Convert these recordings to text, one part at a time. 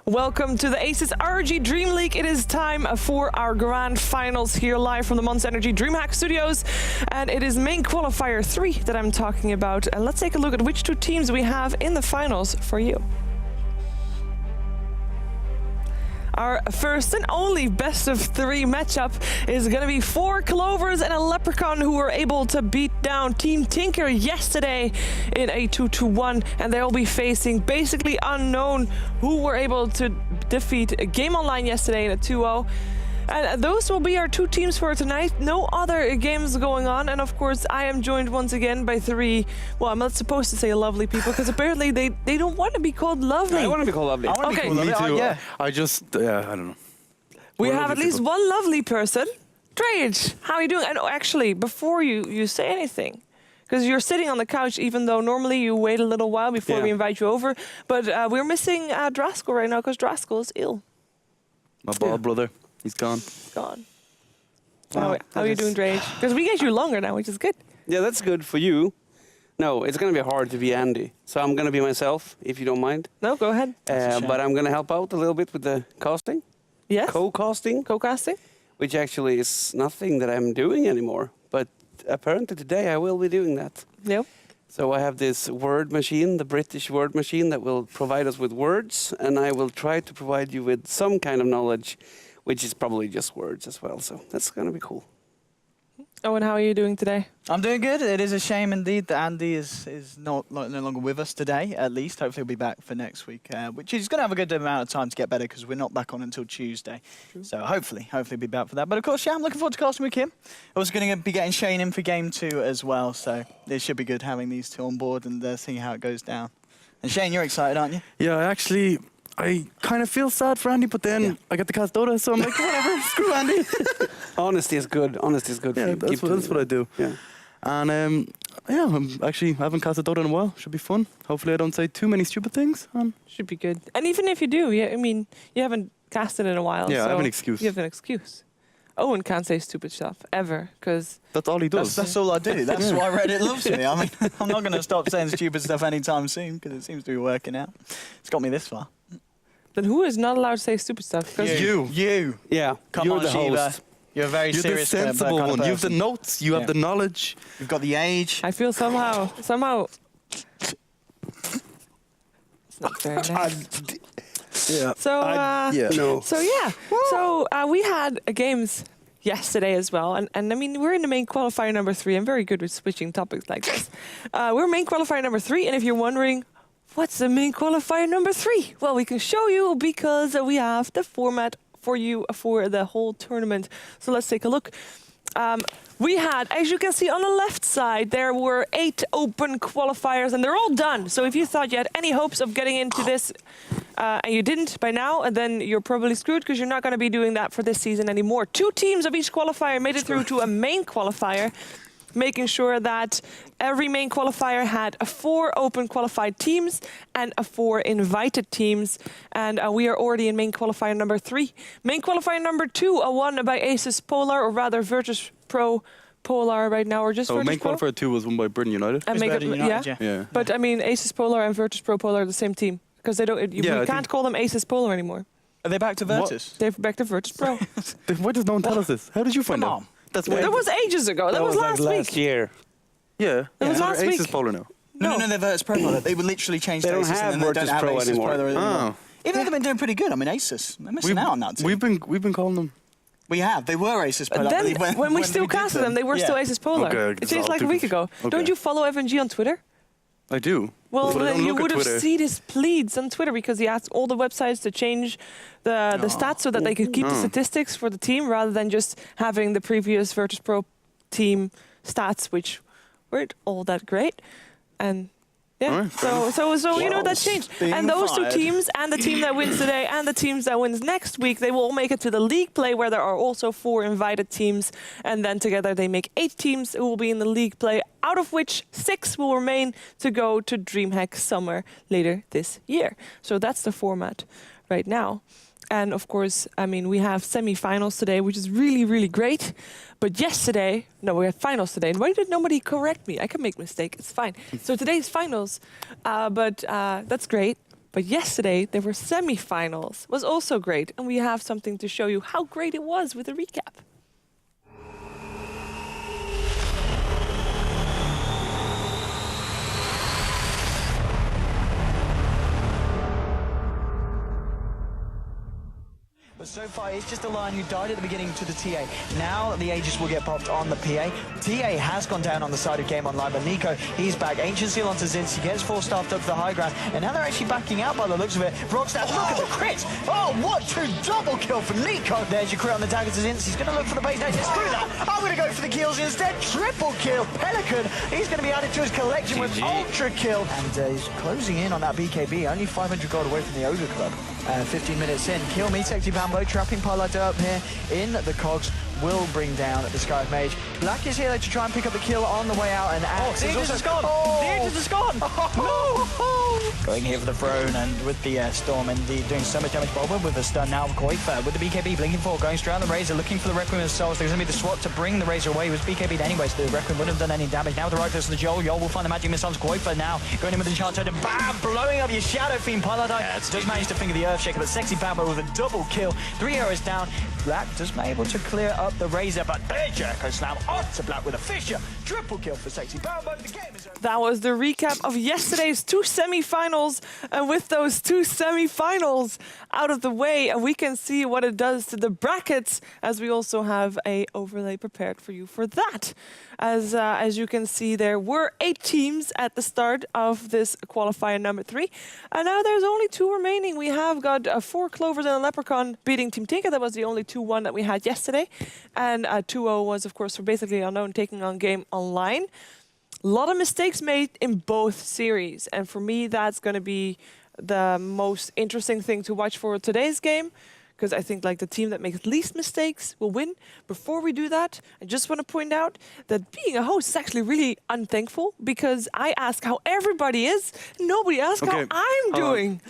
Welcome to the ASUS ROG Dream League. It is time for our grand finals here live from the Monster Energy DreamHack studios. And it is main qualifier 3 that I'm talking about. And let's take a look at which two teams we have in the finals for you. Our first and only best of 3 matchup is going to be 4 Clovers and a Leprecon who were able to beat down Team Tinker yesterday in a 2-1, and they'll be facing basically unknown who were able to defeat Game Online yesterday in a 2-0. And those will be our 2 teams for tonight. No other games going on. And of course, I am joined once again by 3, well, I'm not supposed to say lovely people, because apparently they don't want to be called lovely. I want to be called lovely. I want to be called lovely. Me too. Yeah. I don't know. We have at least one lovely person. Drage, how are you doing? And actually, before you say anything, because you're sitting on the couch, even though normally you wait a little while before we invite you over. But we're missing Draskell right now, because Draskell is ill. My bald brother. He's gone. Gone. How are you doing, Drage? Because we get you longer now, which is good. Yeah, that's good for you. No, it's going to be hard to be Andy. So I'm going to be myself, if you don't mind. No, go ahead. But I'm going to help out a little bit with the casting. Yes? Co-casting. Co-casting? Which actually is nothing that I'm doing anymore. But apparently today I will be doing that. Yep. So I have this word machine, the British word machine, that will provide us with words. And I will try to provide you with some kind of knowledge, which is probably just words as well. So that's going to be cool. Oh, and how are you doing today? I'm doing good. It is a shame indeed that Andy is no longer with us today, at least. Hopefully he'll be back for next week, which is going to have a good amount of time to get better because we're not back on until Tuesday. True. So hopefully he'll be back for that. But of course, yeah, I'm looking forward to casting with Kim. Also going to be getting Shane in for game 2 as well. So it should be good having these 2 on board and seeing how it goes down. And Shane, you're excited, aren't you? Yeah, I kind of feel sad for Andy, but then I get to cast Dota, so I'm like, whatever, screw Andy. Honesty is good. Honesty is good. Yeah, that's what I do. Yeah. And yeah, I haven't casted Dota in a while. Should be fun. Hopefully I don't say too many stupid things. Should be good. And even if you do, yeah, I mean, you haven't casted in a while. Yeah, so I have an excuse. You have an excuse. Owen can't say stupid stuff ever, because that's all he does. That's all I do. That's why Reddit loves me. I mean, I'm not going to stop saying stupid stuff anytime soon because it seems to be working out. It's got me this far. Then who is not allowed to say stupid stuff? You. Yeah. Come on, the Shiva. host. You're very serious. You're the sensible kind of one. You have the notes. You have the knowledge. You've got the age. I feel somehow. It's not very nice. Yeah. So we had games yesterday as well, and I mean, we're in the main qualifier number 3. I'm very good with switching topics like this. We're main qualifier number 3, and if you're wondering, what's the main qualifier number 3? Well, we can show you because we have the format for you for the whole tournament. So let's take a look. We had, as you can see on the left side, there were 8 open qualifiers, and they're all done. So if you thought you had any hopes of getting into this, and you didn't by now, and then you're probably screwed because you're not going to be doing that for this season anymore. 2 teams of each qualifier made it through to a main qualifier, making sure that every main qualifier had 4 open qualified teams and 4 invited teams. And we are already in main qualifier number 3. Main qualifier number 2, won by ASUS Polar, or rather Virtus Pro Polar right now, or just Virtus main Pro? qualifier 2 was won by Britain United. And yeah. But I mean, ASUS Polar and Virtus Pro Polar are the same team, because they don't. We can't call them ASUS Polar anymore. Are they back to Virtus? They're back to Virtus Pro. Why does no one tell us this? How did you find out? That was ages ago. That was last week. Last year. Yeah. That was last week. ASUS Polar now. No, they're Virtus Pro Polar. They would literally change They don't ASUS have and then they don't Virtus have Pro ASUS anymore. Pro anymore. Oh. Even though they've been doing pretty good. I mean, ASUS, they're missing out on that team. We've been calling them. We have. They were ASUS Polar. Then, when we still casted them, they were still ASUS Polar. Okay, it changed like a week ago. Okay. Don't you follow FNG on Twitter? I do. Well, but I don't you look would at have Twitter. seen his pleads on Twitter, because he asked all the websites to change the stats so that they could keep the statistics for the team rather than just having the previous Virtus Pro team stats, which weren't all that great. And yeah, so you know, that changed. And those 2 teams, and the team that wins today and the teams that wins next week, they will all make it to the league play, where there are also 4 invited teams, and then together they make 8 teams who will be in the league play, out of which 6 will remain to go to DreamHack Summer later this year. So that's the format right now. And of course, I mean, we have semi-finals today, which is really, really great. But yesterday, no, we had finals today. And why did nobody correct me? I can make mistakes, it's fine. So today's finals, but that's great. But yesterday, there were semi-finals. It was also great. And we have something to show you how great it was with a recap. But so far, it's just a Lion who died at the beginning to the TA. Now the Aegis will get popped on the PA. TA has gone down on the side of Game Online, but Nico, he's back. Ancient Seal onto Zinz. He gets 4 staffed up to the high ground. And now they're actually backing out by the looks of it. Rockstar, look at the crit! Oh, what a double kill from Nico! There's your crit on the dagger to Zinz. He's going to look for the base. No, screw that! I'm going to go for the kills instead. Triple kill. Pelican, he's going to be added to his collection with ultra kill. And he's closing in on that BKB. Only 500 gold away from the Ogre Club. 15 minutes in. Kill me, Sexy Bambo, trapping Piloto up here in the cogs. Will bring down the Sky Mage. Black is here though to try and pick up the kill on the way out, and Axe is also gone. The Aegis is gone. Going here for the throne, and with the Storm indeed doing so much damage. Boba with the stun now. Qualifier with the BKB blinking forward, going straight on the Razor, looking for the Requiem of Souls. There's going to be the swap to bring the Razor away. He was BKB'd anyway, so the Requiem wouldn't have done any damage. Now with the right close to the Joel. Joel will find the magic missiles. Qualifier now going in with the Enchanted and bam, blowing up your Shadow Fiend. Pilot does manage to finger the Earthshaker, but Sexy Bambo with a double kill. 3 arrows down. Black does not able to clear up the Razor, but there's Jericho Slam onto Black with a Fisher. Triple kill for Sexy Bambo. The game is over. That was the recap of yesterday's 2 semi-finals. And with those 2 semi-finals out of the way, we can see what it does to the brackets, as we also have a overlay prepared for you for that. As you can see, there were 8 teams at the start of this qualifier number 3. And now there's only 2 remaining. We have got 4 Clovers and a Leprecon beating Team Tinker. That was the only 2-1 that we had yesterday. And 2-0 was, of course, for basically Unknown taking on Game Online. A lot of mistakes made in both series. And for me, that's going to be the most interesting thing to watch for today's game. Because I think like the team that makes least mistakes will win. Before we do that, I just want to point out that being a host is actually really unthankful, because I ask how everybody is, and nobody asks how I'm doing.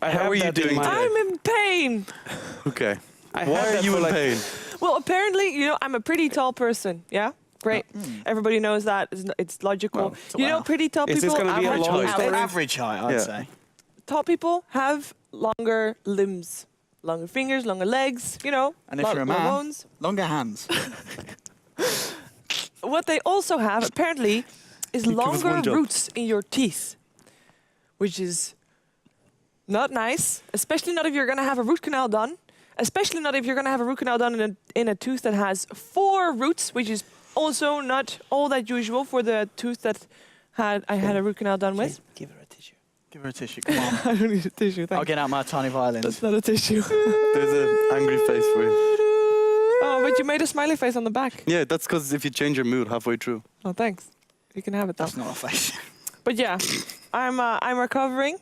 How are you doing? I'm in pain. Okay. Why are you in pain? Well, apparently, you know, I'm a pretty tall person. Yeah. Great. Everybody knows that. It's logical. Well, you know, pretty tall Is people. this gonna be a long story? Average height, I'd say. Tall people have longer limbs. Longer fingers, longer legs, you know, And if you're a man, bones. longer hands. What they also have, apparently, is longer roots in your teeth, which is not nice, especially not if you're going to have a root canal done, especially not if you're going to have a root canal done in a tooth that has 4 roots, which is also not all that usual for the tooth that I had a root canal done with. Give her a tissue. Give her a tissue, come on. I don't need a tissue, I'll thanks. get out my tiny violins. That's not a tissue. There's an angry face for you. Oh, but you made a smiley face on the back. Yeah, that's because if you change your mood halfway through. Oh, thanks. You can have it though. That's not a face. But yeah, I'm recovering.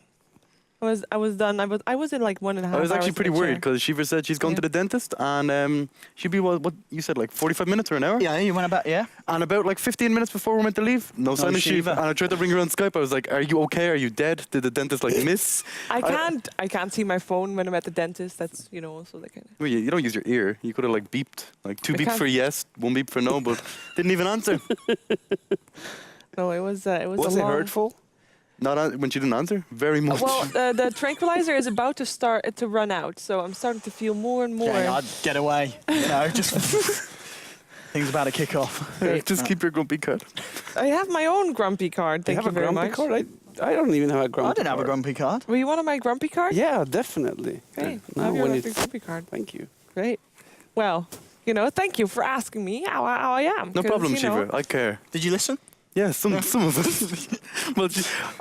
I was done. I was in like 1.5 hours. I was actually pretty in the worried chair. because Shiva said she's going to the dentist, and she'd be what you said, like 45 minutes or an hour. Yeah, you went about, yeah. And about like 15 minutes before we meant to leave, no sign of Shiva. And I tried to bring her on Skype. I was like, "Are you okay? Are you dead? Did the dentist like miss?" I can't see my phone when I'm at the dentist. That's, you know, also the kind of. Well, you don't use your ear. You could have like beeped, like 2 I beeps can't. for yes, 1 beep for no, but didn't even answer. No, it was Was a it long... hurtful? Not when she didn't answer. Very much. Well, the tranquilizer is about to start to run out, so I'm starting to feel more and more. Yeah, I'd get away. You know, just things about to kick off. Just keep your grumpy card. I have my own grumpy card. Thank you very much. Card? I don't even have a grumpy I didn't have a card. grumpy card. Were you one of my grumpy cards? Yeah, definitely. Great. Now Have your when own it's- grumpy card. Thank you. Great. Well, you know, thank you for asking me how I am. No 'cause, problem, you know, Shiva. I care. Did you listen? Yeah, some of us. Well,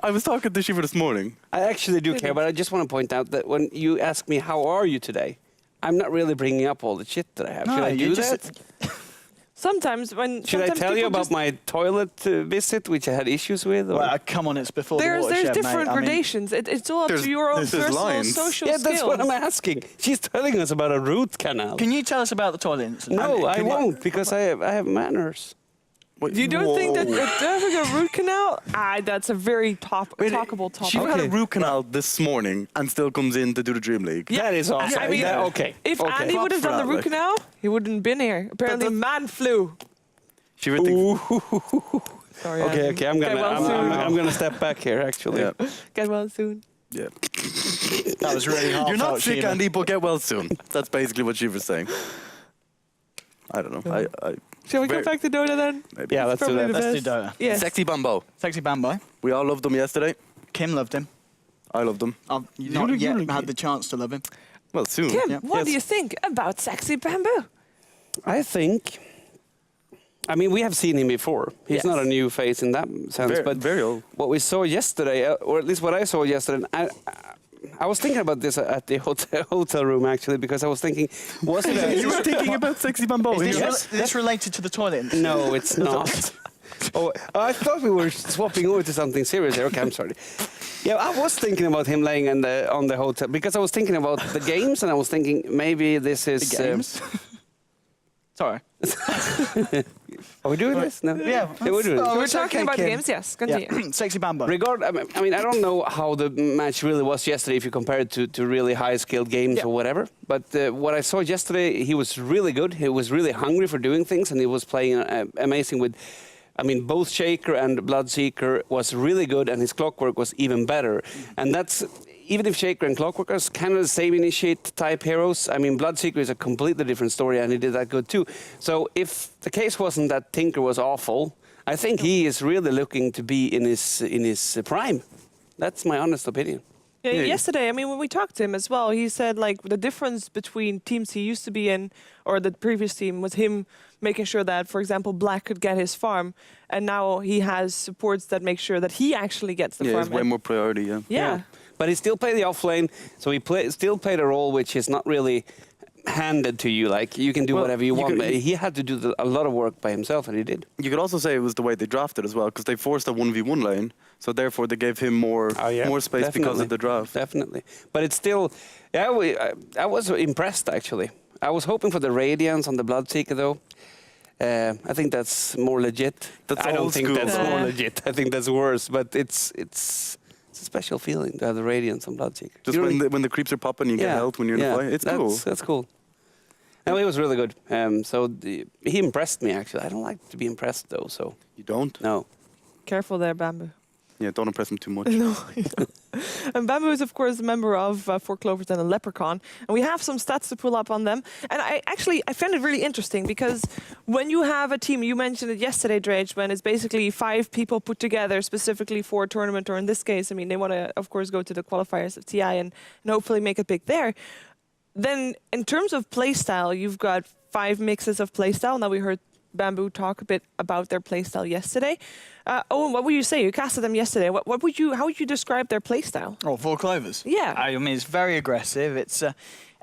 I was talking to Shiva this morning. I actually do care, but I just want to point out that when you ask me how are you today, I'm not really bringing up all the shit that I have. Should I do that? Sometimes when Should I sometimes tell you people about just- my toilet visit, which I had issues with? Or? Well, come on, it's before There's the watershed, different mate. I mean, gradations. It's all up There's- to your own there's personal lines. social Yeah, skills. that's what I'm asking. She's telling us about a root canal. Can you tell us about the toilet incident? No, I Can you- won't, because I have manners. What, You don't think that having a root canal? That's a very talkable topic. Shiva had a Okay. root canal this morning and still comes in to do the Dream League. Yeah. That is awesome. I mean, okay. If okay. Andy would have for done the that, root like- canal, he wouldn't have been here. Apparently, man flew. Shiva thinks, Sorry, Okay, Andy. okay. I'm Get well soon. gonna step back here. Actually. yeah, Get well soon. yeah. That was really hard. You're not sick, Andy, but get well soon. That's basically what she was saying. I don't know. Shall we go back to Dota then? Maybe. Yeah, let's do Probably that. the Let's do best. Dota. Yes. Sexy Bambo. Sexy Bambo. We all loved him yesterday. Kim loved him. I loved him. I've not yet had the chance to love him. Well, soon. Kim, Yeah. what Yes. do you think about Sexy Bamboo? I think. I mean, we have seen him before. He's Yes. not a new face in that sense, but very old. what we saw yesterday, or at least what I saw yesterday, I was thinking about this at the hotel room actually, because I was thinking, was it You were thinking about Sexy Bambo. Is Yes. this related to the toilet? No, it's not. Oh, I thought we were swapping over to something serious here. Okay, I'm sorry. Yeah, I was thinking about him laying on the hotel because I was thinking about the games, and I was thinking maybe this is. The games? Sorry. Are we doing this? No. Yeah. we're doing it. Oh, We're it's talking okay, about Kim. games, yes. Continue. Yeah. Sexy Bambo. I mean, I don't know how the match really was yesterday if you compare it to really high-skilled games Yeah. or whatever. But what I saw yesterday, he was really good. He was really hungry for doing things, and he was playing amazing with. I mean, both Shaker and Bloodseeker was really good, and his Clockwork was even better. And that's even if Shaker and Clockwork are kind of the same initiate type heroes. I mean, Bloodseeker is a completely different story, and he did that good too. So if the case wasn't that Tinker was awful, I think he is really looking to be in his prime. That's my honest opinion. Yeah, Yeah. yesterday, I mean, when we talked to him as well, he said like the difference between teams he used to be in or the previous team was him making sure that, for example, Black could get his farm, and now he has supports that make sure that he actually gets the Yeah, farm. it's way And- more priority, yeah. yeah. But he still played the off lane, so he still played a role which is not really handed to you. Like you can do Well, whatever you you want. could- But he had to do a lot of work by himself, and he did. You could also say it was the way they drafted as well, because they forced a 1v1 lane, so therefore they gave him more space because of the draft. Definitely. But it's still, yeah, I was impressed actually. I was hoping for the Radiance on the Bloodseeker though. I think that's more legit. That's I don't old think school. that's more Yeah. legit. I think that's worse. But it's a special feeling to have the Radiance on Bloodseeker. Just You don't- when the creeps are popping, you get health when you're in the fight. It's cool. That's cool. No, he was really good. He impressed me actually. I don't like to be impressed though, so You don't? no. Careful there, Bamboo. Yeah, don't impress him too much. No. And Bamboo is, of course, a member of Four Clovers and a Leprecon. And we have some stats to pull up on them. And I found it really interesting because when you have a team, you mentioned it yesterday, Drage, when it's basically 5 people put together specifically for a tournament, or in this case, I mean, they want to, of course, go to the qualifiers of TI and hopefully make it big there. Then in terms of playstyle, you've got 5 mixes of playstyle. Now we heard Bamboo talk a bit about their playstyle yesterday. Owen, what would you say? You casted them yesterday. How would you describe their playstyle? Oh, Four Clovers. Yeah. I mean, it's very aggressive. It's,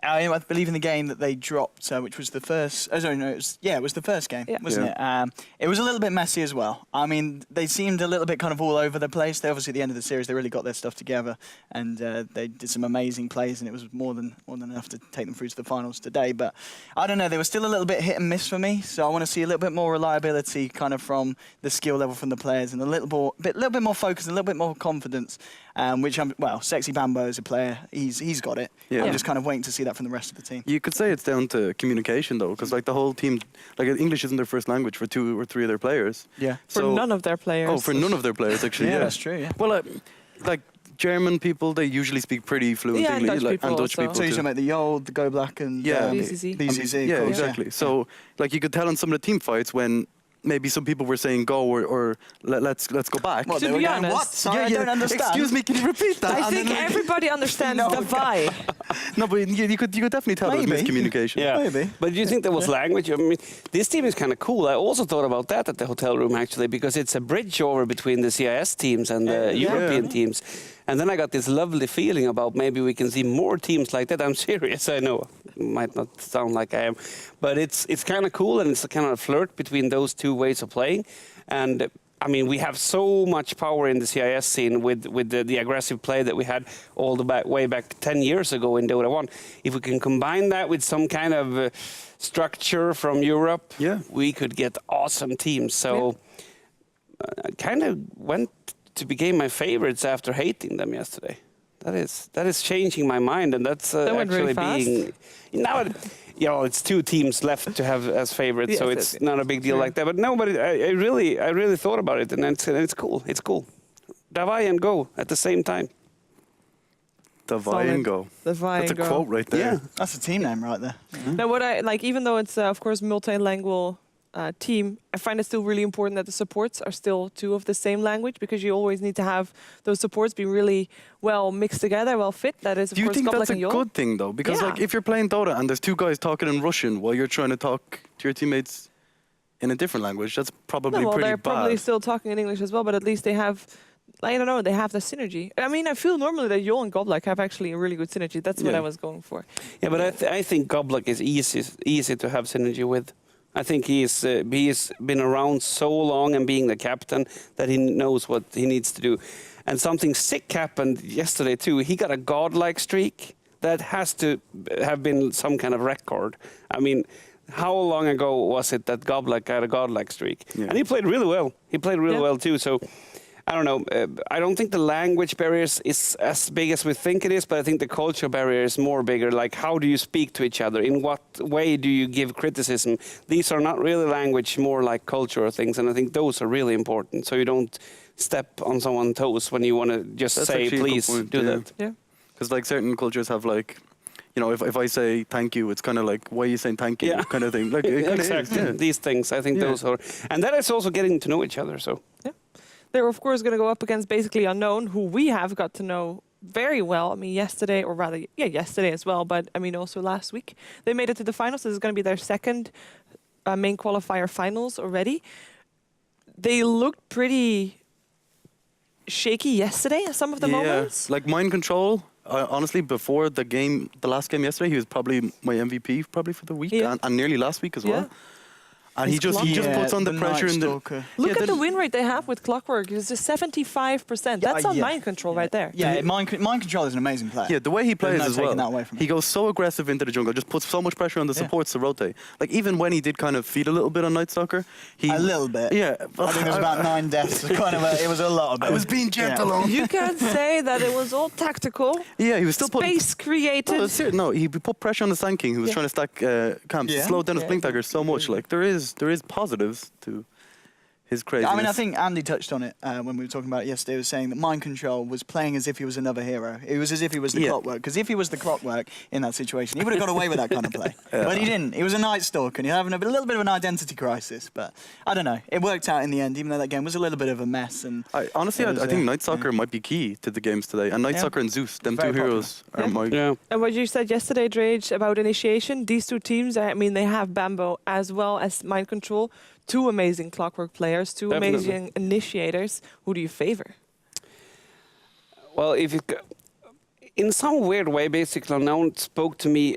I believe in the game that they dropped, which was the first. Oh, sorry, no, it was the first game, Yeah. wasn't it? It was a little bit messy as well. I mean, they seemed a little bit kind of all over the place. They obviously at the end of the series they really got their stuff together, and they did some amazing plays, and it was more than enough to take them through to the finals today. But I don't know, they were still a little bit hit and miss for me. So I want to see a little bit more reliability, kind of from the skill level from the players, and a little bit more focus, and a little bit more confidence. Which Sexy Bambo as a player, he's got it. Yeah. I'm just kind of waiting to see that from the rest of the team. You could say it's down to communication though, because like the whole team, like English isn't their first language for 2 or 3 of their players. Yeah. For none of their players. Oh, for none of their players actually. Yeah, that's true. Yeah. Well, like German people, they usually speak pretty fluent Yeah, and English, Dutch people and Dutch also. people So you're too. talking about the Yold, the Go Black, and Yeah. BCC. BCC. Yeah, of course, exactly. So like you could tell in some of the team fights when maybe some people were saying go or let's go back. What, To they were be going, honest- what? Sorry, I don't understand. Excuse me, can you repeat that? I And think then, like, everybody understands No, the vibe. no, but you could definitely tell there was Maybe. miscommunication. Yeah. Maybe. But do you think there was language? I mean, this team is kind of cool. I also thought about that at the hotel room actually, because it's a bridge over between the CIS teams and the European teams. And then I got this lovely feeling about maybe we can see more teams like that. I'm serious, I know. Might not sound like I am. But it's kind of cool, and it's a kind of a flirt between those two ways of playing. And I mean, we have so much power in the CIS scene with the aggressive play that we had all the way back 10 years ago in Dota 1. If we can combine that with some kind of structure from Europe, we could get awesome teams. So I kind of went to become my favorites after hating them yesterday. That is changing my mind, and that's That went actually really fast. being now. It's 2 teams left to have as favorites, Yes, so that's it's not a big deal like that. But no, but I really thought about it, and it's cool. It's cool. Davai and go at the same time. The Solid. Viango. The That's a Viango. quote right there. Yeah. That's a team name right there. Now, what I like, even though it's of course multilingual team, I find it still really important that the supports are still two of the same language, because you always need to have those supports be really well mixed together, well fit. That is, of Do you course, think Goblek that's a and Yol. good thing, though? Because like, Yeah. if you're playing Dota and there's two guys talking in Russian while you're trying to talk to your teammates in a different language, that's probably No, well, pretty they're probably bad. still talking in English as well, but at least they have, I don't know, they have the synergy. I mean, I feel normally that Yol and Goblek have actually a really good synergy. That's what Yeah. I was going for. Yeah, but I think Goblek is easy to have synergy with. I think he's been around so long and being the captain that he knows what he needs to do. And something sick happened yesterday too. He got a godlike streak that has to have been some kind of record. I mean, how long ago was it that Goblek got a godlike streak? Yeah. And he played really well. He played really Yeah. well too. So I don't know. I don't think the language barriers is as big as we think it is, but I think the culture barrier is more bigger. Like, how do you speak to each other? In what way do you give criticism? These are not really language, more like cultural things, and I think those are really important. So you don't step on someone's toes when you want to just That's say, actually a good please point, do yeah. that. Yeah. Because like certain cultures have like, you know, if I say thank you, it's kind of like, why are you saying thank you? Yeah. Kind of thing. Like, it kinda is, Exactly. yeah. These things, I think Yeah. those are, and that is also getting to know each other. So They're, of course, going to go up against Basically Unknown, who we have got to know very well. I mean, yesterday, or rather, yesterday as well, but I mean, also last week. They made it to the finals. This is going to be their second main qualifier finals already. They looked pretty shaky yesterday in some of the moments. Like mind control. Honestly, before the game, the last game yesterday, he was probably my MVP probably for the week Yeah. and nearly last week as well. Yeah. And he His just puts on the pressure in the. Look Yeah, at the win rate they have with Clockwork. It's just 75%. That's on mind control right there. Yeah, mind control is an amazing player. Yeah, the way he plays no as well. taking that away from He him. goes so aggressive into the jungle, just puts so much pressure on the Yeah. supports to rotate. Like even when he did kind of feed a little bit on Night Stalker, he A little bit. Yeah, I think it was about 9 deaths. It was a lot of it. I was being gentle on. You can't say that it was all tactical. Yeah, he was still putting. Space created. No, that's it. No, he put pressure on the Sand King, who was Yeah. trying to stack camps, Yeah. slowed down his Yeah. blink dagger so much. Like there is positives to his craziness. I mean, I think Andy touched on it when we were talking about it yesterday. He was saying that mind control was playing as if he was another hero. It was as if he was the Yeah. Clockwork. Because if he was the Clockwork in that situation, he would have got away with that kind of play. But he didn't. He was a Night Stalker, and he's having a little bit of an identity crisis. But I don't know. It worked out in the end, even though that game was a little bit of a mess. And Honestly, it was, I think Night yeah. Stalker might be key to the games today. And Night Yeah. Stalker and Zeus, them Very two heroes, are Yeah. my. yeah. And what you said yesterday, Drage, about initiation, these two teams, I mean, they have Bambo as well as Mind Control. Two amazing Clockwork players, two Definitely. amazing initiators. Who do you favor? Well, in some weird way, basically, Unknown spoke to me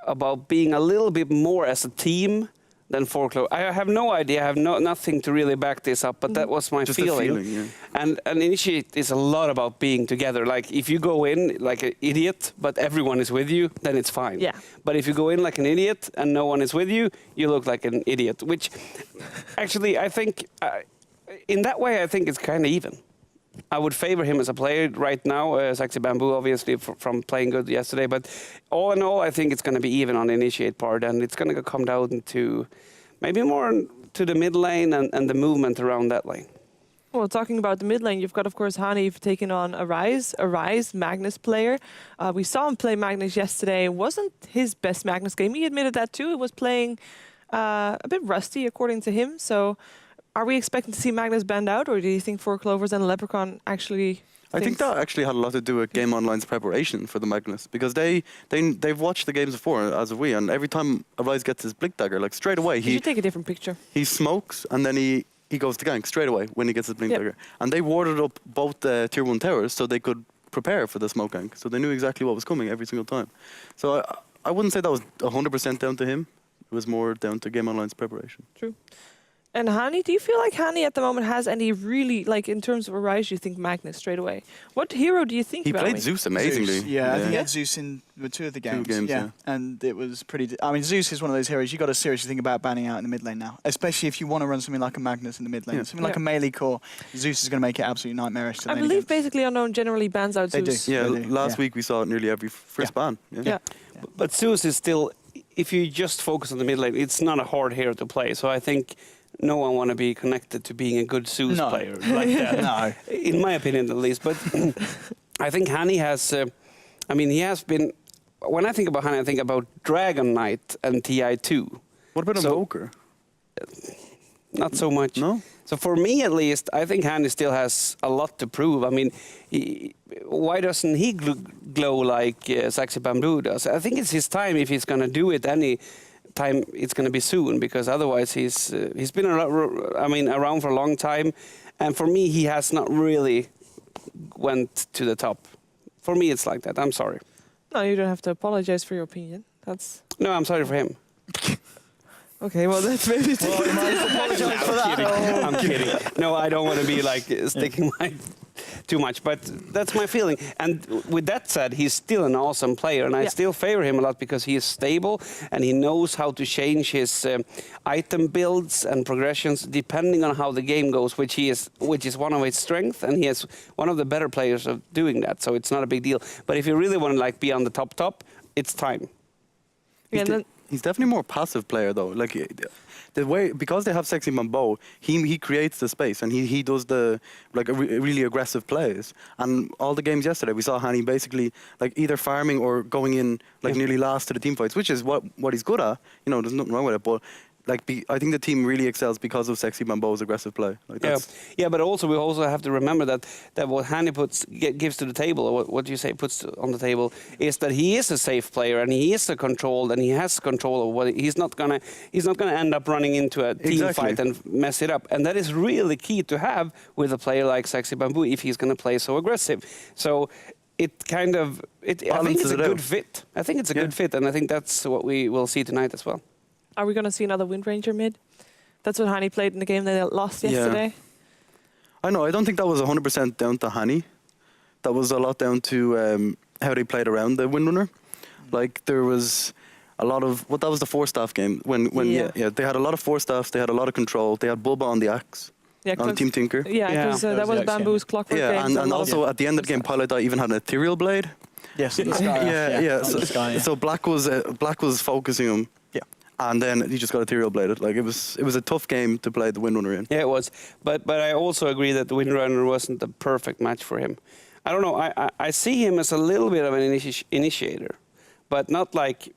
about being a little bit more as a team than Folklore. I have no idea. I have nothing to really back this up, but that was my Just a feeling. feeling, yeah. And Initiate is a lot about being together. Like, if you go in like an idiot, but everyone is with you, then it's fine. Yeah. But if you go in like an idiot and no one is with you, you look like an idiot. Which, actually, I think, in that way, I think it's kind of even. I would favor him as a player right now, Saxy Bamboo, obviously, from playing good yesterday. But all in all, I think it's going to be even on the Initiate part, and it's going to come down to maybe more to the mid lane and the movement around that lane. Well, talking about the mid lane, you've got, of course, Hanif taking on Arise, Magnus player. We saw him play Magnus yesterday. It wasn't his best Magnus game. He admitted that too. It was playing a bit rusty, according to him. So are we expecting to see Magnus banned out, or do you think Four Clovers and Leprecon actually... I think that actually had a lot to do with Game Online's preparation for the Magnus, because they've watched the games before, as have we, and every time Arise gets his blink dagger, like straight away You should take a different picture. he smokes and then he goes to gank straight away when he gets his blink Yep. dagger. And they warded up both the tier 1 towers so they could prepare for the smoke gank, so they knew exactly what was coming every single time. So I wouldn't say that was 100% down to him. It was more down to Game Online's preparation. True. And Hani, do you feel like Hani at the moment has any really, like in terms of Arise, you think Magnus straight away? What hero do you think He about? played Zeus amazingly. Zeus. Yeah, I think he Yeah. had Zeus in with 2 of the games. games, yeah. And it was pretty... I mean, Zeus is one of those heroes you got to seriously think about banning out in the mid lane now, especially if you want to run something like a Magnus in the mid lane. Yeah. Something like a melee core, Zeus is going to make it absolutely nightmarish to I lane believe against. Basically Unknown generally bans out They do. Zeus. Yeah, They do, last yeah. week we saw it nearly every first ban. Yeah. But Zeus is still, if you just focus on the mid lane, it's not a hard hero to play. So I think no one want to be connected to being a good Zeus No. player like that. No. In my opinion, at least. But I think Hani has I mean, he has been. When I think about Hani, I think about Dragon Knight and TI2. What about Invoker? Not so much. No? So for me, at least, I think Hani still has a lot to prove. I mean, why doesn't he glow like Saxy Bamboo does? I think it's his time. If he's going to do it any time, it's going to be soon, because otherwise he's been around for a long time, and for me, he has not really went to the top. For me, it's like that. I'm sorry. No, you don't have to apologize for your opinion. That's No, I'm sorry for him. okay. Well, that's maybe. I'm kidding. No, I don't want to be like sticking my too much, but that's my feeling. And with that said, he's still an awesome player, and I still favor him a lot because he is stable and he knows how to change his item builds and progressions depending on how the game goes, which is one of his strengths, and he is one of the better players of doing that. So it's not a big deal. But if you really want to like be on the top, it's time. Yeah, He's definitely more passive player though. Like the way, because they have Sexy Mambo, he creates the space and he does the like really aggressive plays. And all the games yesterday, we saw Hani basically like either farming or going in like nearly last to the team fights, which is what he's good at. You know, there's nothing wrong with it, but. Like I think the team really excels because of Sexy Mambo's aggressive play. Like yeah, but also we also have to remember that what Hani gives to the table, or what you say puts on the table, is that he is a safe player and he is a controlled and he has control of what he's not gonna end up running into a team fight and mess it up. And that is really key to have with a player like Sexy Bamboo if he's gonna play so aggressive. So. I think it's a good fit. I think it's a good fit, and I think that's what we will see tonight as well. Are we going to see another Wind Ranger mid? That's what Hani played in the game they lost yesterday. I know. I don't think that was 100% down to Hani. That was a lot down to how they played around the Windrunner. Like there was a lot of that was the 4-staff game when they had a lot of 4-staffs. They had a lot of control. They had Bubba on the axe. On Team Tinker. Yeah, because that was Bamboo's clockwork game. Yeah, and also at the end of the game, Pilot even had an ethereal blade. Yes. So Black was focusing him. Yeah. And then he just got ethereal bladed. Like it was a tough game to play the Windrunner in. Yeah, it was. But I also agree that the Windrunner wasn't the perfect match for him. I don't know. I see him as a little bit of an initiator, but not like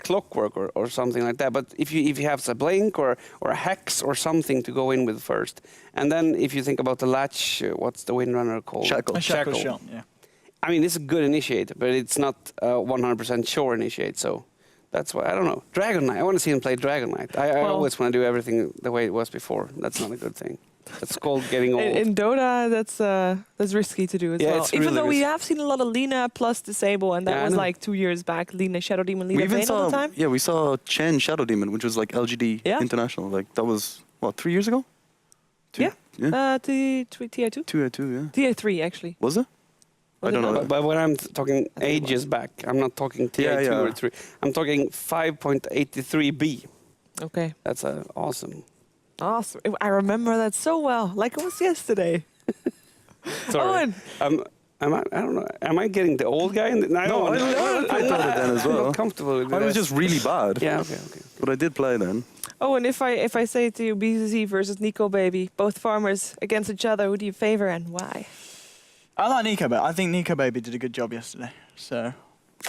clockwork or something like that. But if you have a blink or a hex or something to go in with first, and then if you think about the latch, what's the Windrunner called? Shackle. Shackle shot. Yeah. I mean, it's a good initiator, but it's not 100% sure initiate. So that's why I don't know. Dragon Knight. I want to see him play Dragon Knight. I always want to do everything the way it was before. That's not a good thing. That's called getting old. In Dota, that's risky to do as well. It's Even really though we risky. have seen a lot of Lina plus Disable, and that was like 2 years back. Lina, Shadow Demon, Lina Vayne all the time. Yeah, we saw Chen Shadow Demon, which was like LGD International. Like that was what, 3 years ago? Yeah. TI2. 2 yeah. TI3 actually. Was it? I don't know. But when I'm talking ages back, I'm not talking TI2 or 3. I'm talking 5.83B. Okay. That's awesome. Awesome. I remember that so well, like it was yesterday. Sorry. I don't know. Am I getting the old guy? I thought it then as well. I'm not comfortable with I was just really bad. Yeah, okay. But I did play then. Oh, and if I say to you, BZZ versus Nico Baby, both farmers against each other, who do you favor and why? I like Nico Baby. I think Nico Baby did a good job yesterday. So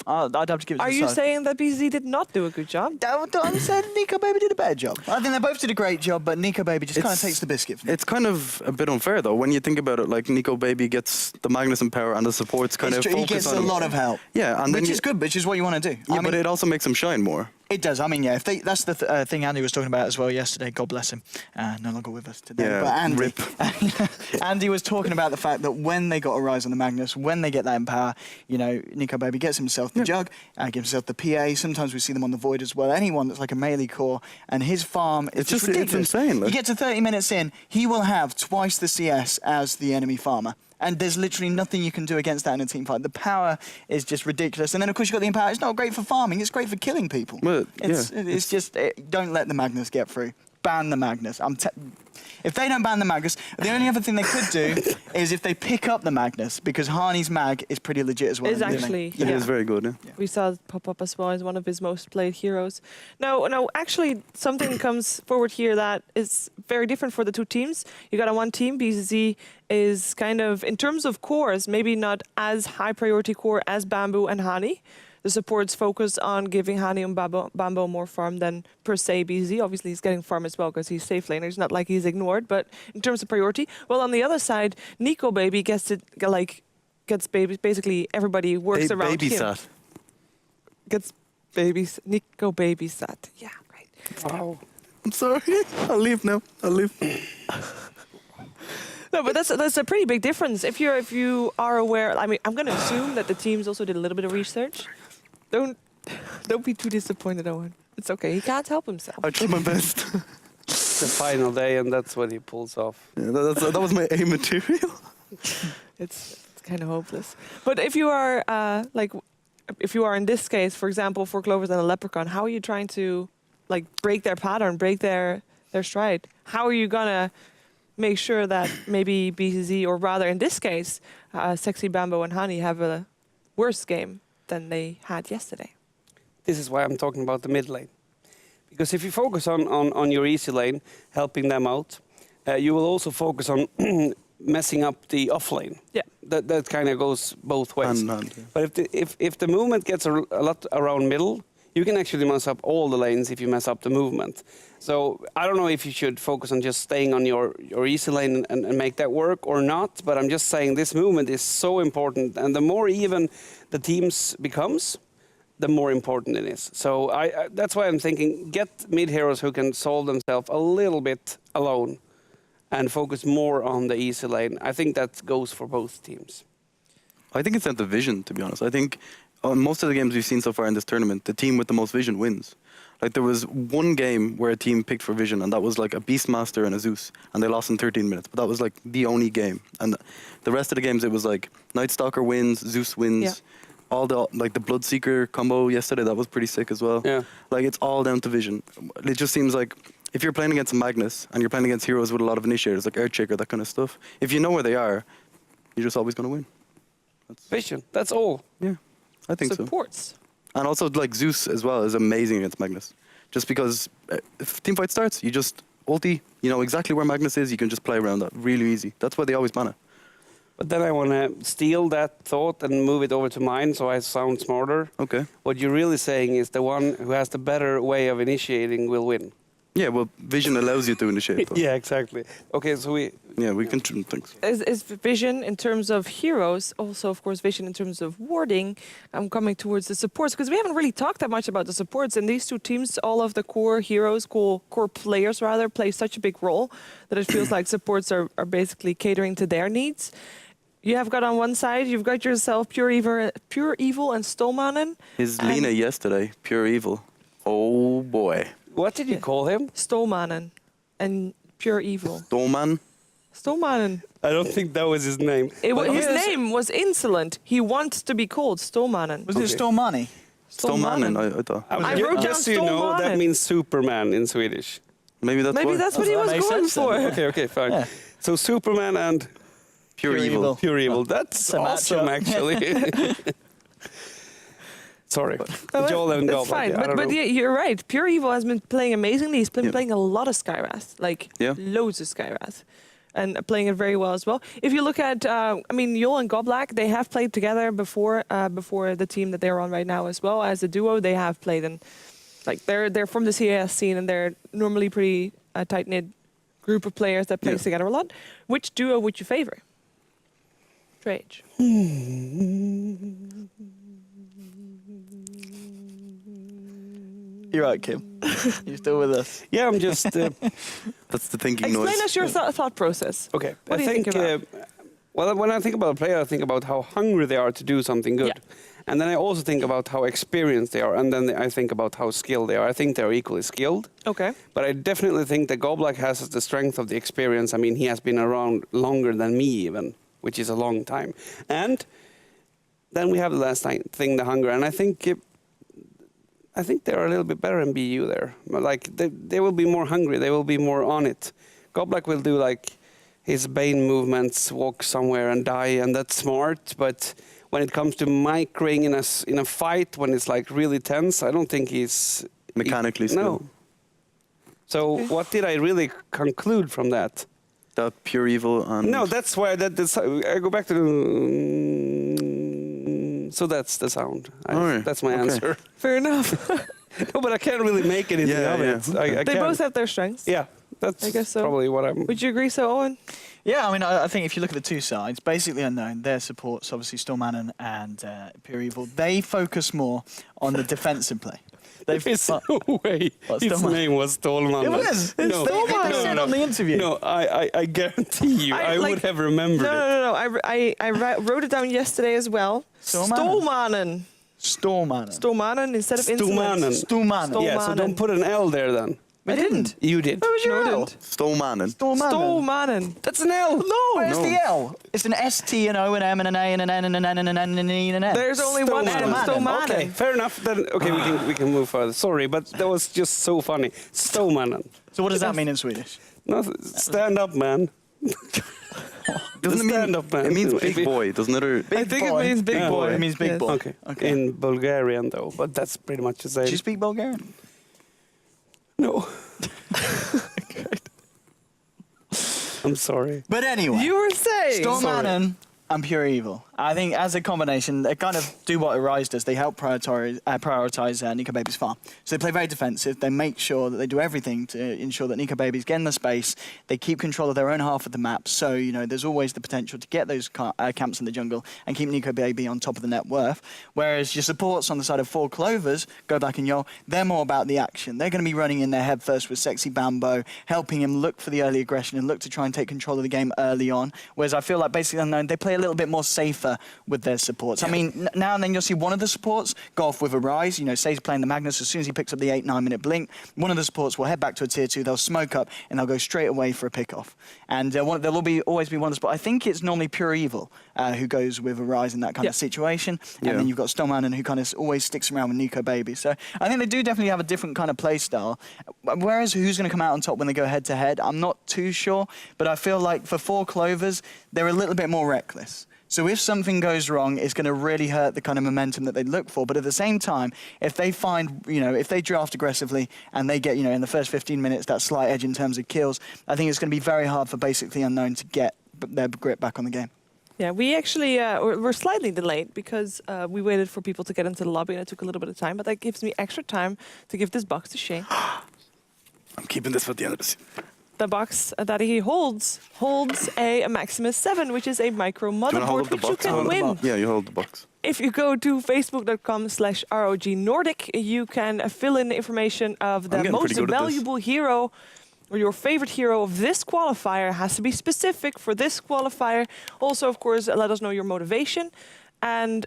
I'd have to give it to Are you saying that BZZ did not do a good job? I'm saying Nico Baby did a better job. I think they both did a great job, but Nico Baby just kind of takes the biscuit. It's kind of a bit unfair though when you think about it. Like Nico Baby gets the Magnus in power and the supports kind of focus on. He gets a lot of help. Yeah, and which is good, which is what you want to do. Yeah, but it also makes him shine more. It does. I mean, yeah. That's the thing Andy was talking about as well yesterday. God bless him. No longer with us today. Yeah, but Andy, rip. Andy was talking about the fact that when they got a rise on the Magnus, when they get that in power, you know, Nico Baby gets himself the jug, gives himself the PA. Sometimes we see them on the Void as well. Anyone that's like a melee core, and his farm is just ridiculous. It's insane. You get to 30 minutes in, he will have twice the CS as the enemy farmer. And there's literally nothing you can do against that in a team fight. The power is just ridiculous. And then, of course, you've got the Empower. It's not great for farming. It's great for killing people. Well, it's just, don't let the Magnus get through. Ban the Magnus. If they don't ban the Magnus, the only other thing they could do is if they pick up the Magnus, because Harney's mag is pretty legit as well. It's actually, It is very good. Yeah. We saw it pop up as well as one of his most played heroes. No, actually, something comes forward here that is very different for the two teams. You got on one team, BZZ is kind of, in terms of cores, maybe not as high priority core as Bamboo and Hani. The supports focus on giving Hani and Bambo more farm than per se BZ. Obviously, he's getting farm as well because he's safe laner. It's not like he's ignored, but in terms of priority, well, on the other side, Nico Baby gets it basically everybody works around him. Gets babies. Nico babysat. Yeah, right. Wow. I'm sorry. I'll leave now. I'll leave. No, but that's a pretty big difference. If you are aware, I mean, I'm going to assume that the teams also did a little bit of research. Don't be too disappointed, Owen. It's okay. He can't help himself. I tried my best. It's the final day, and that's what he pulls off. Yeah, that was my A material. It's kind of hopeless. But if you are if you are in this case, for example, for Clovers and a Leprecon, how are you trying to break their pattern, break their stride? How are you gonna make sure that maybe BCZ, or rather in this case, Sexy Bambo and Hani have a worse game than they had yesterday? This is why I'm talking about the mid lane. Because if you focus on your easy lane, helping them out, you will also focus on messing up the off lane. Yeah. That kind of goes both ways. Yeah. But if the movement gets a lot around middle, you can actually mess up all the lanes if you mess up the movement. So I don't know if you should focus on just staying on your easy lane and make that work or not, but I'm just saying this movement is so important, and the more even the teams becomes, the more important it is. So that's why I'm thinking get mid heroes who can solve themselves a little bit alone and focus more on the easy lane. I think that goes for both teams. I think it's down to vision, to be honest. I think on most of the games we've seen so far in this tournament, the team with the most vision wins. Like there was one game where a team picked for vision, and that was like a Beastmaster and a Zeus, and they lost in 13 minutes. But that was like the only game. And the rest of the games, it was like Night Stalker wins, Zeus wins. Yeah. All the the Bloodseeker combo yesterday, that was pretty sick as well. Yeah. Like it's all down to vision. It just seems like if you're playing against Magnus and you're playing against heroes with a lot of initiators like Earthshaker, that kind of stuff, if you know where they are, you're just always going to win. Vision, that's all. Yeah, I think so. Supports. And also like Zeus as well is amazing against Magnus. Just because if team fight starts, you just ulti, you know exactly where Magnus is, you can just play around that really easy. That's why they always ban it. But then I want to steal that thought and move it over to mine so I sound smarter. Okay. What you're really saying is the one who has the better way of initiating will win. Yeah, well, vision allows you to initiate. Though. Yeah, exactly. Okay, so we can things. Is vision in terms of heroes, also of course vision in terms of warding. I'm coming towards the supports because we haven't really talked that much about the supports. And these two teams, all of the core heroes, core players rather, play such a big role that it feels like supports are basically catering to their needs. You have got on one side, you've got yourself Pure Evil and Stolmanen. His Lina yesterday, Pure Evil. Oh boy. What did you call him? Stolmanen and Pure Evil. Stolmanen. I don't think that was his name. His name was Insolent. He wants to be called Stolmanen. Was it Stormani? Stolmanen, I thought. I wrote down Just so you know, that Stolmanen. means Superman in Swedish. Maybe that's what he was makes going sense then. for. Okay, fine. Yeah. So Superman and Pure Evil. Pure Evil. That's a awesome, matchup. actually. Sorry. Joel and That's Goblin. fine. Yeah, But yeah, you're right. Pure Evil has been playing amazingly. He's been playing a lot of Skywrath, loads of Skywrath, and playing it very well as well. If you look at, Joel and Goblak, they have played together before the team that they're on right now as well. As a duo, they have played, and they're from the CAS scene, and they're normally pretty tight-knit group of players that plays together a lot. Which duo would you favor? Trage. You're right, Kim. You're still with us. Yeah, I'm just... That's the thinking noise. Explain us your thought process. okay. What do you think about? Well, when I think about a player, I think about how hungry they are to do something good. Yeah. And then I also think about how experienced they are. And then I think about how skilled they are. I think they're equally skilled. Okay. But I definitely think that Goblak has the strength of the experience. I mean, he has been around longer than me even, which is a long time. And then we have the last thing, the hunger. And I think they're a little bit better in BU there. Like, they will be more hungry. They will be more on it. Goblak will do, like, his Bane movements, walk somewhere and die, and that's smart. But when it comes to microing in a fight, when it's, like, really tense, I don't think he's... Mechanically skilled. No. So what did I really conclude from that? That pure evil and No, that's why I go back to the. So that's the sound. Alright, That's my okay. answer. Fair enough. No, but I can't really make anything Yeah, of yeah. it. I They can't. both have their strengths. Yeah, that's I guess so. probably what I'm. Would you agree so, Owen? Yeah, I mean, I think if you look at the two sides, basically unknown, their supports, obviously Stormanon and Pure Evil, they focus more on the defensive play. There's no way What, his Stallman? name was Stallman. It was. It's No, Stallman. They said on the interview. No, I guarantee you, I would have remembered it. No. I wrote it down yesterday as well. Stormanen. Stormanen. Stormanen. Stormanen instead of Stormanen. insolent. Stormanen. Yeah, so don't put an L there then. I didn't. You did. Where was your No, I L? didn't. Stolmanen. Stormanen. Stormanen. That's an L. No. Where's No. the L? It's an S, T, an O, an M, and an A, and an N, and an N, and an N, and an E, and an N. There's only one N. Stormanen. Stormanen. Okay, fair enough. Then okay, we can move further. Sorry, but that was just so funny. Stolmanen. So what does that mean in Swedish? No, stand up, man. Doesn't it mean? Stand up, man. It means big boy, doesn't it? Or I think it means big Yeah. boy. It means big Yes. boy. Okay. Okay. In Bulgarian though, but that's pretty much the same. Do you speak Bulgarian? No. I'm sorry. But anyway. You were saying. Stormanen and Pure Evil. I think as a combination, they kind of do what Arise does. They help prioritize Nico Baby's farm. So they play very defensive. They make sure that they do everything to ensure that Nico Baby's getting the space. They keep control of their own half of the map. So, you know, there's always the potential to get those camps in the jungle and keep Nico Baby on top of the net worth. Whereas your supports on the side of 4 Clovers, Go Back and Yol, they're more about the action. They're going to be running in their head first with Sexy Bambo, helping him look for the early aggression and look to try and take control of the game early on. Whereas I feel like basically Unknown, they play a little bit more safer with their supports. I mean, now and then you'll see one of the supports go off with a rise. You know, say he's playing the Magnus, as soon as he picks up the 8-9 minute blink, one of the supports will head back to a tier 2, they'll smoke up, and they'll go straight away for a pick-off. And there'll always be one of the spots. I think it's normally Pure Evil who goes with a rise in that kind of situation. And then you've got Stormanen who kind of always sticks around with Nico Baby. So I think they do definitely have a different kind of play style. Whereas who's going to come out on top when they go head-to-head, I'm not too sure. But I feel like for 4 Clovers, they're a little bit more reckless. So if something goes wrong, it's going to really hurt the kind of momentum that they look for. But at the same time, if they find, you know, if they draft aggressively and they get, you know, in the first 15 minutes that slight edge in terms of kills, I think it's going to be very hard for basically Unknown to get their grip back on the game. Yeah, we actually we're slightly delayed because we waited for people to get into the lobby and it took a little bit of time. But that gives me extra time to give this box to Shane. I'm keeping this for the end of the season. The box that he holds a Maximus 7, which is a micro Do you want to hold motherboard, up the which you box? can win. Yeah, you hold the box. If you go to facebook.com/ROG Nordic, you can fill in the information of the getting most pretty good at this. valuable hero or your favorite hero of this qualifier. Has to be specific for this qualifier. Also, of course, let us know your motivation. And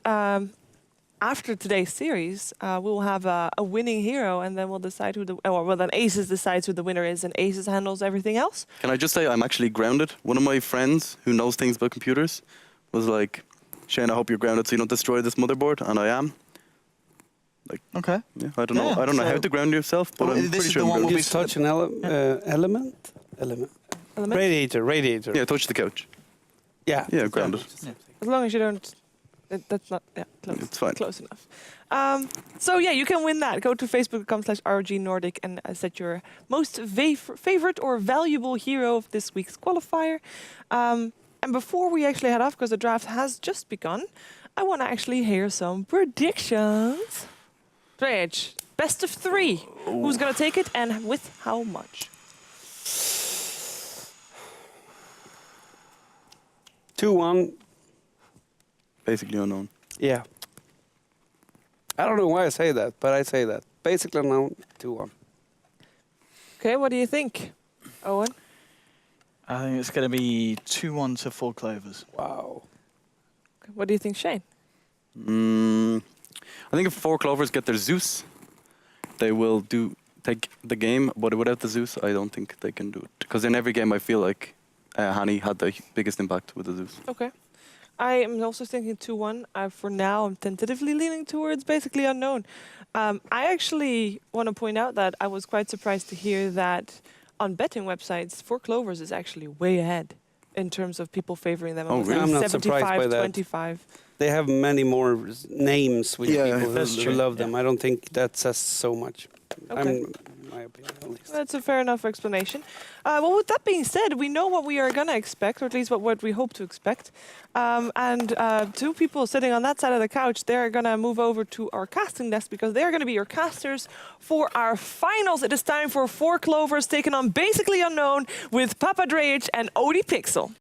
after today's series, we'll have a winning hero, and then we'll decide who then ASUS decides who the winner is, and ASUS handles everything else. Can I just say I'm actually grounded? One of my friends who knows things about computers was like, Shane, I hope you're grounded so you don't destroy this motherboard, and I am. Like, Okay. yeah, I don't know. Yeah, I don't know how so- to ground yourself, but Well, I'm this pretty is sure the I'm one grounded. we'll Just touch an element. Element? Radiator. Yeah, touch the couch. Yeah. Yeah, grounded. As long as you don't. That's not close. It's fine. Close enough. So yeah, you can win that. Go to facebook.com/ROG Nordic and set your most favorite or valuable hero of this week's qualifier. And before we actually head off, because the draft has just begun, I want to actually hear some predictions. Rage, best of 3. Who's gonna take it and with how much? 2-1. Basically unknown. Yeah. I don't know why I say that, but I say that. Basically unknown, 2-1. Okay, what do you think, Owen? I think it's going to be 2-1 to 4 Clovers. Wow. What do you think, Shane? I think if 4 Clovers get their Zeus, they will take the game, but without the Zeus, I don't think they can do it. Because in every game, I feel like Hani had the biggest impact with the Zeus. Okay. I am also thinking 2-1. For now, I'm tentatively leaning towards basically unknown. I actually want to point out that I was quite surprised to hear that on betting websites, 4 Clovers is actually way ahead in terms of people favoring them. Oh, really? I'm not surprised by that. 75-25. They have many more names with Yeah, people that's who true. love them. I don't think that says so much. Okay. my opinion at least. That's a fair enough explanation. Well, with that being said, we know what we are going to expect, or at least what we hope to expect. And two people sitting on that side of the couch, they're going to move over to our casting desk because they're going to be your casters for our finals. It is time for 4 Clovers taking on Basically Unknown with Papa Drage and Odie Pixel.